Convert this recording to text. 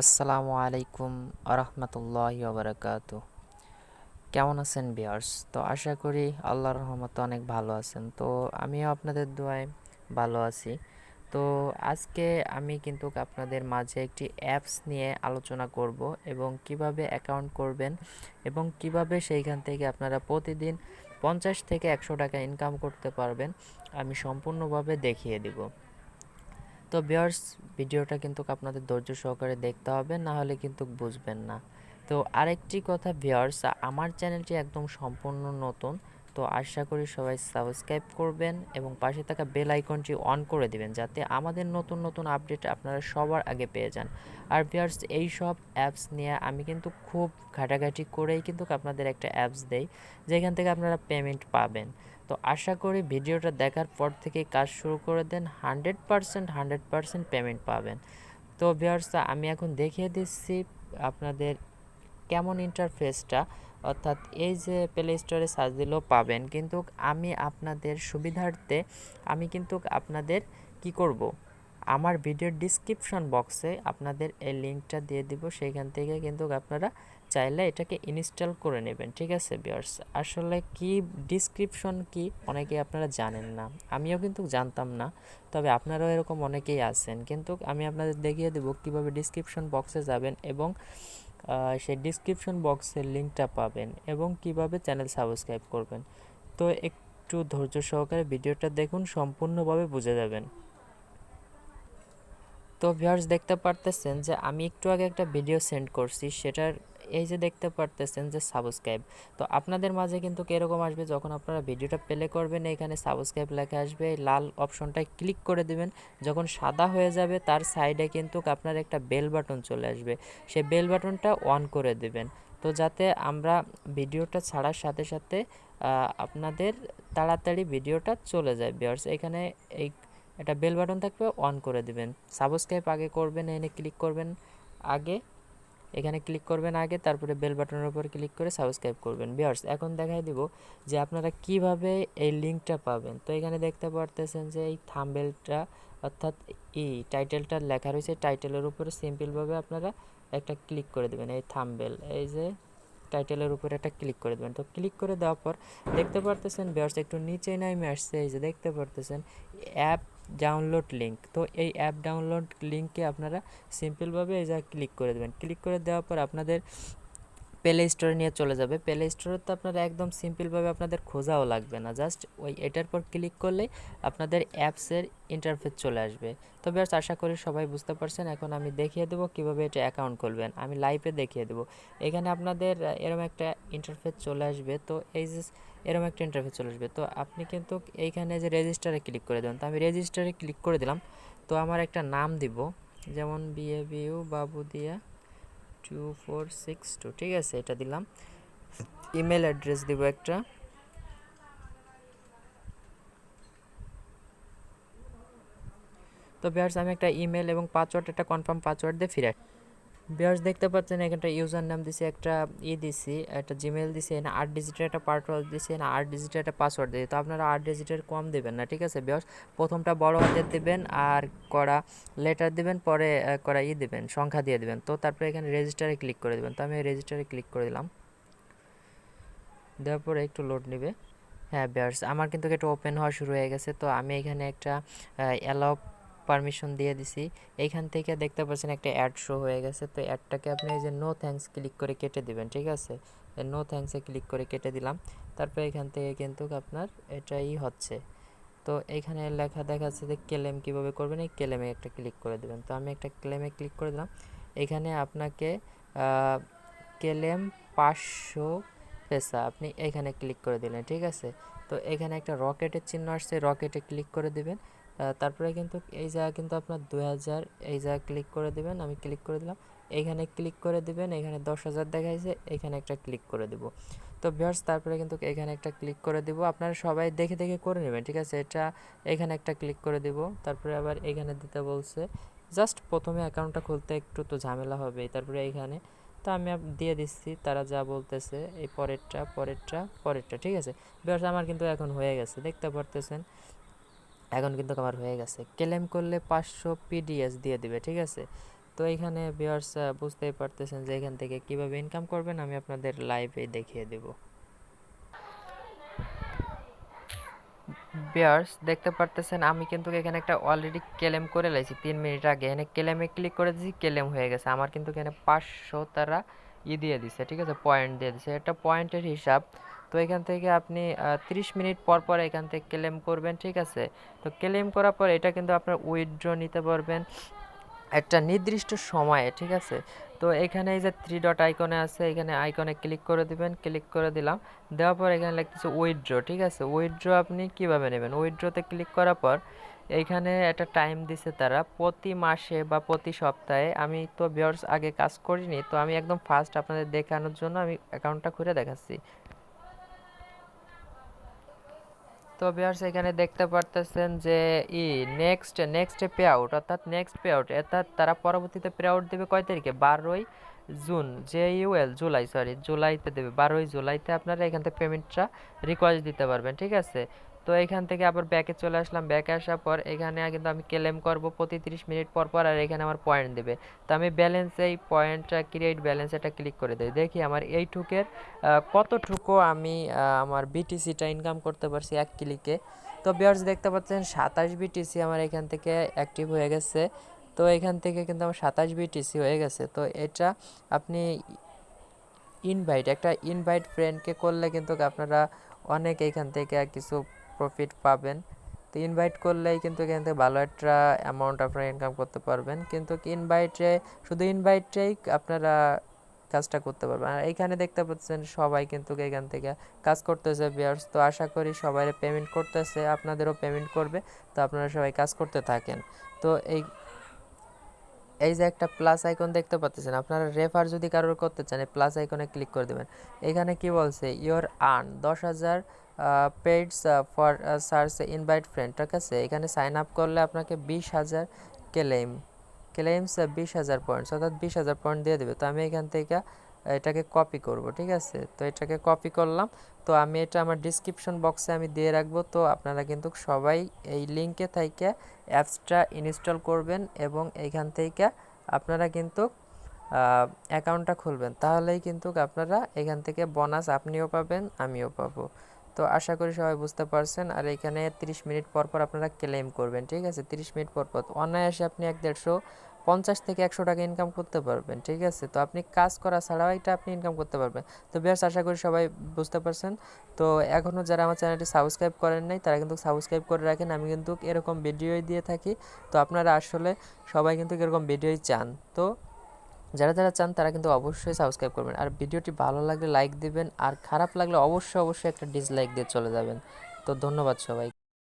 আসসালামু আলাইকুম আরহামতুল্লাহি ওবারাকাতু। কেমন আছেন ভিউয়ার্স? তো আশা করি আল্লাহর রহমতে অনেক ভালো আছেন। তো আমিও আপনাদের দোয়ায় ভালো আছি। তো আজকে আমি কিন্তু আপনাদের মাঝে একটি অ্যাপস নিয়ে আলোচনা করব এবং কিভাবে অ্যাকাউন্ট করবেন এবং কিভাবে সেইখান থেকে আপনারা প্রতিদিন 50 থেকে 100 টাকা ইনকাম করতে পারবেন আমি সম্পূর্ণভাবে দেখিয়ে দিব। তো ভিউয়ার্স, ভিডিওটা কিন্তু আপনাদের ধৈর্য সহকারে দেখতে হবে, না হলে কিন্তু বুঝবেন না। তো আরেকটি কথা ভিউয়ার্স, আমার চ্যানেলটি একদম সম্পূর্ণ নতুন। তো আশা করি সবাই সাবস্ক্রাইব করবেন এবং পাশে থাকা বেল আইকনটি অন করে দিবেন, যাতে আমাদের নতুন নতুন আপডেট আপনারা সবার আগে পেয়ে যান। আর ভিউয়ার্স, এই সব অ্যাপস নিয়ে আমি কিন্তু খুব ঘাটাঘাটি করেই কিন্তু আপনাদের একটা অ্যাপস দেই, যেখান থেকে আপনারা পেমেন্ট পাবেন। তো আশা করি ভিডিওটা দেখার পর থেকে কাজ শুরু করে দেন, 100% পেমেন্ট পাবেন। তো ভিউয়ার্স, আমি এখন দেখিয়ে দিচ্ছি আপনাদের কেমন ইন্টারফেসটা, অর্থাৎ এই যে প্লে স্টোরে সার্চ দিলেও পাবেন, কিন্তু আমি আপনাদের সুবিধার্থে আমি কিন্তু আপনাদের কি করব, আমার ভিডিওর ডিসক্রিপশন বক্সে আপনাদের এই লিঙ্কটা দিয়ে দিব, সেইখান থেকে কিন্তু আপনারা চাইলে এটাকে ইনস্টল করে নেবেন। ঠিক আছে ভিউয়ার্স, আসলে কি ডিসক্রিপশন কি অনেকে আপনারা জানেন না, আমিও কিন্তু জানতাম না। তবে আপনারাও এরকম অনেকেই আছেন, কিন্তু আমি আপনাদের দেখিয়ে দেবো কিভাবে ডিসক্রিপশন বক্সে যাবেন এবং সেই ডিসক্রিপশন বক্সের লিঙ্কটা পাবেন এবং কিভাবে চ্যানেল সাবস্ক্রাইব করবেন। তো একটু ধৈর্য সহকারে ভিডিওটা দেখুন, সম্পূর্ণভাবে বুঝে যাবেন। তো ভিউয়ার্স, দেখতে পারতেছেন যে আমি একটু আগে একটা ভিডিও সেন্ড করছি, সেটার এই যে দেখতে পারতেছেন যে সাবস্ক্রাইব। তো আপনাদের মাঝে কিন্তু এরকম আসবে, যখন আপনারা ভিডিওটা প্লে করবেন এখানে সাবস্ক্রাইব লেখা আসবে, লাল অপশনটায় ক্লিক করে দিবেন। যখন সাদা হয়ে যাবে তার সাইডে কিন্তু আপনার একটা বেল বাটন চলে আসবে, সেই বেল বাটনটা অন করে দিবেন। তো যাতে আমরা ভিডিওটা ছাড়ার সাথে সাথে আপনাদের তাড়াতাড়ি ভিডিওটা চলে যায়। ভিউয়ার্স, এখানে এই একটা বেল বাটন থাকবে, অন করে দিবেন। সাবস্ক্রাইব আগে করবেন, এখানে ক্লিক করবেন আগে, এখানে ক্লিক করবেন আগে, তারপরে বেল বাটনের উপর ক্লিক করে সাবস্ক্রাইব করবেন। ভিউয়ার্স, এখন দেখাই দিব যে আপনারা কিভাবে এই লিঙ্কটা পাবেন। তো এখানে দেখতে পারতেছেন যে এই থাম্বনেলটা, অর্থাৎ এই টাইটেলটা লেখা রয়েছে, টাইটেলের উপরে সিম্পলভাবে আপনারা একটা ক্লিক করে দেবেন। এই থাম্বনেল, এই যে টাইটেলের উপরে একটা ক্লিক করে দেবেন। তো ক্লিক করে দেওয়ার পর দেখতে পারতেছেন ভিউয়ার্স, একটু নিচে নামে আসছে, এই যে দেখতে পারতেছেন অ্যাপ ডাউনলোড লিঙ্ক। তো এই অ্যাপ ডাউনলোড লিঙ্কে আপনারা সিম্পলভাবে এই যা ক্লিক করে দেবেন। ক্লিক করে দেওয়ার পর আপনাদের প্লে স্টোরে নিয়ে চলে যাবে। প্লে স্টোরে তো আপনারা একদম সিম্পলভাবে আপনাদের খোঁজাও লাগবে না, জাস্ট ওই এটার পর ক্লিক করলেই আপনাদের অ্যাপসের ইন্টারফেস চলে আসবে। তো বেশ, আশা করি সবাই বুঝতে পারছেন। এখন আমি দেখিয়ে দেবো কীভাবে এটা অ্যাকাউন্ট খুলবেন, আমি লাইভে দেখিয়ে দেবো। এখানে আপনাদের এরকম একটা ইন্টারফেস চলে আসবে। তো এই যে এরকম একটা ইন্টারফেস চলে আসবে, তো আপনি কিন্তু এইখানে যে রেজিস্টারে ক্লিক করে দেবেন। তো আমি রেজিস্টারে ক্লিক করে দিলাম। তো আমার একটা নাম দিব, যেমন বিএবিইউ বাবু দিয়া 2462, ঠিক আছে, এটা দিলাম। ইমেল অ্যাড্রেস দিব একটা। তো ভিউয়ার্স, আমি একটা ইমেল এবং পাসওয়ার্ড, একটা কনফার্ম পাসওয়ার্ড দিয়ে ফিরে ভিউয়ার্স, দেখতে পাচ্ছেন এখানটা ইউজার নাম দিছি, একটা দিছি, একটা জিমেল দিছি, এখানে 8 ডিজিটের একটা পাসওয়ার্ড দিছি, এখানে 8 ডিজিটের একটা পাসওয়ার্ড দিই। তো আপনারা 8 ডিজিটের কম দেবেন না, ঠিক আছে ভিউয়ার্স। প্রথমটা বড় হাতের দিবেন আর করা লেটার দিবেন, পরে করা দিবেন, সংখ্যা দিয়ে দিবেন। তো তারপরে এখানে রেজিস্টারে ক্লিক করে দিবেন। তো আমি রেজিস্টারে ক্লিক করে দিলাম, দেওয়ার পরে একটু লোড নেবে। হ্যাঁ ভিউয়ার্স, আমার কিন্তু এটা ওপেন হওয়া শুরু হয়ে গেছে। তো আমি এখানে একটা অ্যালাউ পারমিশন দিয়ে দিছি। এইখান থেকে দেখতে পাচ্ছেন একটা অ্যাড শো হয়ে গেছে। তো অ্যাডটাকে আপনি এই যে নো থ্যাঙ্কস ক্লিক করে কেটে দিবেন, ঠিক আছে। নো থ্যাঙ্কসে ক্লিক করে কেটে দিলাম। তারপর এখান থেকে কিন্তু আপনার এটাই হচ্ছে। তো এইখানে লেখা দেখাচ্ছে যে ক্লেম কীভাবে করবেন, এই ক্লেমে একটা ক্লিক করে দেবেন। তো আমি একটা ক্লেমে ক্লিক করে দিলাম। এখানে আপনাকে ক্লেম 500 পেসা, আপনি এখানে ক্লিক করে দিলেন, ঠিক আছে। তো এখানে একটা রকেটের চিহ্ন আসছে, রকেটে ক্লিক করে দিবেন। তারপরে কিন্তু এই জায়গা কিন্তু আপনার 2000, এই জায়গা ক্লিক করে দিবেন। আমি ক্লিক করে দিলাম, এইখানে ক্লিক করে দিবেন। এখানে 10,000 দেখাইছে, এখানে একটা ক্লিক করে দিব। তো ভিউয়ার্স, তারপরে কিন্তু এখানে একটা ক্লিক করে দিব। আপনারা সবাই দেখে দেখে করে নেবেন, ঠিক আছে। এটা এখানে একটা ক্লিক করে দিব, তারপরে আবার এখানে দিতে বলছে। জাস্ট প্রথমে অ্যাকাউন্টটা খুলতে একটু তো ঝামেলা হবে, তারপরে এইখানে তো আমি দিয়ে দিচ্ছি তারা যা বলতেছে, এই পরেরটা পরেরটা পরেরটা, ঠিক আছে। বিকজ আমার কিন্তু এখন হয়ে গেছে, দেখতে পারতেছেন এখন কিন্তু আমার হয়ে গেছে। ক্লেম করলে 500 পিডিএস দিয়ে দিবে, ঠিক আছে। তো এখানে ভিউয়ার্স বুঝতেই পারতেছেন যে এখান থেকে কিভাবে ইনকাম করবেন আমি আপনাদের লাইভে দেখিয়ে দেব। ভিউয়ার্স দেখতে পারতেছেন আমি কিন্তু এখানে একটা অলরেডি ক্লেম করে লাইছি 3 মিনিট আগে। এখানে ক্লেমে ক্লিক করে দিয়েছি, ক্লেম হয়ে গেছে আমার। কিন্তু এখানে 500 তারা দিয়ে দিছে, ঠিক আছে, পয়েন্ট দিয়ে দিছে, এটা পয়েন্টের হিসাব। তো এখান থেকে আপনি 30 মিনিট পর পর এখান থেকে ক্লেম করবেন, ঠিক আছে। তো ক্লেম করার পর এটা কিন্তু আপনার উইথড্র নিতে পারবেন একটা নির্দিষ্ট সময়ে, ঠিক আছে। তো এখানে এই যে 3 ডট আইকনে আছে, এখানে আইকনে ক্লিক করে দিবেন, ক্লিক করে দিলাম। দেওয়ার পর এখানে লিখতেছে উইথড্র, ঠিক আছে। উইথড্র আপনি কিভাবে নেবেন, উইথড্রতে ক্লিক করার পর এইখানে একটা টাইম দিছে তারা প্রতি মাসে বা প্রতি সপ্তাহে। আমি তো ভিউয়ার্স আগে কাজ করিনি, তো আমি একদম ফার্স্ট আপনাদের দেখানোর জন্য আমি অ্যাকাউন্টটা খুলে দেখাচ্ছি। তো ভিউয়ার্স এখানে দেখতে পারতেছেন যে নেক্সট পে আউট, অর্থাৎ নেক্সট পে আউট, অর্থাৎ তারা পরবর্তীতে পে আউট দেবে কয় তারিখে, 12ই জুন, জুলাইতে দেবে। 12ই জুলাইতে আপনারা এখান থেকে পেমেন্টটা রিকোয়েস্ট দিতে পারবেন, ঠিক আছে। তো এখান থেকে আবার ব্যাকে চলে আসলাম। ব্যাকে আসার পর এখানে কিন্তু আমি ক্লেম করব প্রতি 30 মিনিট পর পর, আর এখানে আমার পয়েন্ট দেবে। তো আমি ব্যালেন্স, এই পয়েন্টটা ক্রিয়েট ব্যালেন্স, এটা ক্লিক করে দিই। দেখি আমার এইটুকের কতটুকু আমি আমার বিটিসিটা ইনকাম করতে পারছি এক ক্লিকে। তো ভিউয়ার্স দেখতে পাচ্ছেন 27 বিটিসি আমার এখান থেকে অ্যাক্টিভ হয়ে গেছে। তো এখান থেকে কিন্তু আমার 27 বিটিসি হয়ে গেছে। তো এটা আপনি একটা ইনভাইট ফ্রেন্ডকে করলে কিন্তু আপনারা অনেক এখান থেকে কিছু প্রফিট পাবেন। তো ইনভাইট করলেই কিন্তু এখান থেকে ভালো একটা অ্যামাউন্ট আপনারা ইনকাম করতে পারবেন। কিন্তু শুধু ইনভাইটেই আপনারা কাজটা করতে পারবেন। আর এইখানে দেখতে পাচ্ছেন সবাই কিন্তু এখান থেকে কাজ করতেছে ভিউয়ার্স। তো আশা করি সবাই পেমেন্ট করতেছে, আপনাদেরও পেমেন্ট করবে। তো আপনারা সবাই কাজ করতে থাকেন। তো এই যে একটা প্লাস আইকন দেখতে পাচ্ছেন, আপনারা রেফার যদি কারোর করতে চান এই প্লাস আইকনে ক্লিক করে দেবেন। এখানে কি বলছে, your earn 10,000 paids for search invite friend, ঠিক আছে। এখানে সাইন আপ করলে আপনাকে 20,000 ক্লেইমস 20,000 পয়েন্টস, অর্থাৎ 20,000 পয়েন্ট দিয়ে দেবে। তো আমি এখান থেকে এটাকে কপি করব, ঠিক আছে। তো এটাকে কপি করলাম। তো আমি এটা আমার ডিসক্রিপশন বক্সে আমি দিয়ে রাখবো। তো আপনারা কিন্তু সবাই এই লিঙ্কে থেকে অ্যাপসটা ইনস্টল করবেন এবং এইখান থেকে আপনারা কিন্তু অ্যাকাউন্টটা খুলবেন। তাহলেই কিন্তু আপনারা এখান থেকে বোনাস আপনিও পাবেন, আমিও পাবো। তো আশা করি সবাই বুঝতে পারছেন। আর এখানে 30 মিনিট পর পর আপনারা ক্লেম করবেন, ঠিক আছে। 30 মিনিট পর পর অনায়াসে আপনি 150 থেকে 100 টাকা ইনকাম করতে পারবেন, ঠিক আছে। তো আপনি কাজ করা ছাড়াও এটা আপনি ইনকাম করতে পারবেন। তো বেশ আশা করি সবাই বুঝতে পারছেন। তো এখনও যারা আমার চ্যানেলটি সাবস্ক্রাইব করেন নাই তারা কিন্তু সাবস্ক্রাইব করে রাখেন। আমি কিন্তু এরকম ভিডিওই দিয়ে থাকি। তো আপনারা আসলে সবাই কিন্তু এরকম ভিডিওই চান। তো যারা চান তারা কিন্তু অবশ্যই সাবস্ক্রাইব করবেন। আর ভিডিওটি ভালো লাগলে লাইক দিবেন, আর খারাপ লাগলে অবশ্যই একটা ডিসলাইক দিয়ে চলে যাবেন। তো ধন্যবাদ সবাই।